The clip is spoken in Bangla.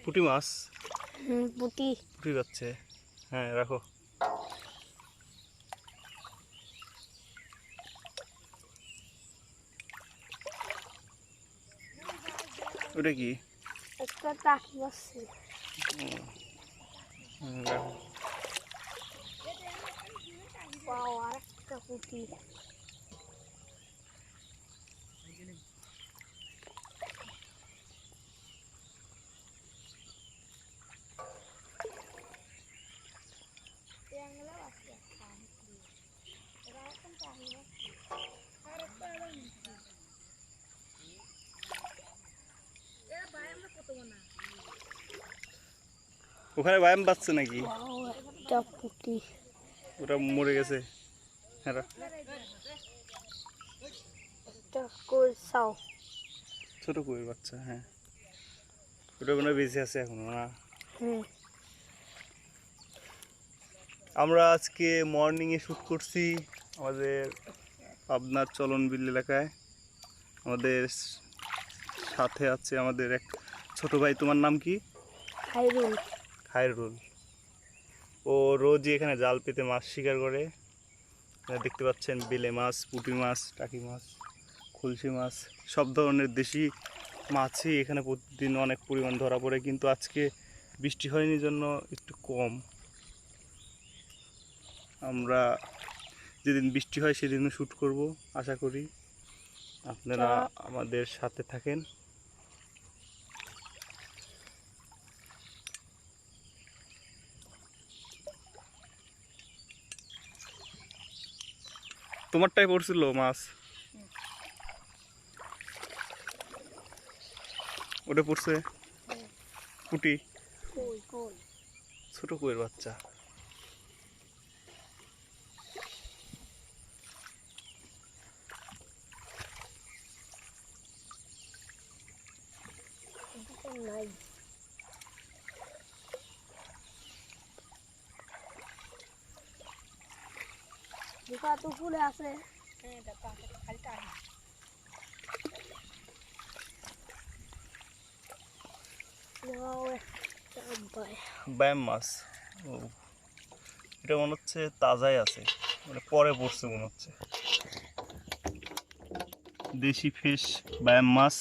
পুঁটি মাছ। পুঁটি পুঁটি যাচ্ছে। হ্যাঁ রাখো। ওটা কি? একটা টাকি আছে। রাখো। আর একটা পুঁটি। ওখানে ব্যায়াম পাচ্ছে নাকি? একটা পুঁটি। ওটা মরে গেছে। হ্যাঁ একটা কলসাও। ছোট কই বাচ্চা। হ্যাঁ ওটা মনে হয় বেঁচে আছে এখনো না? আমরা আজকে মর্নিংয়ে শ্যুট করছি আমাদের পাবনার চলনবিল এলাকায়। আমাদের সাথে আছে আমাদের এক ছোট ভাই। তোমার নাম কি? খাইরুল। খায়রুল। ও রোজই এখানে জাল পেতে মাছ শিকার করে। দেখতে পাচ্ছেন বেলে মাছ, পুঁটি মাছ, টাকি মাছ, খুলশি মাছ, সব ধরনের দেশি মাছই এখানে প্রতিদিন অনেক পরিমাণ ধরা পড়ে। কিন্তু আজকে বৃষ্টি হয়নি জন্য একটু কম। আমরা যেদিন বৃষ্টি হয় সেদিনও শ্যুট করব, আশা করি আপনারা আমাদের সাথে থাকেন। তোমারটাই পড়ছিল মাছ? ওটা পড়ছে পুঁটি, ছোট কইয়ের বাচ্চা। নাই দেখা তো ফুলে আছে। ব্যায়াম মাছ। ও এটা মনে হচ্ছে তাজাই আছে, মানে পরে পড়ছে মনে হচ্ছে। দেশি ফিশ ব্যায়াম মাছ।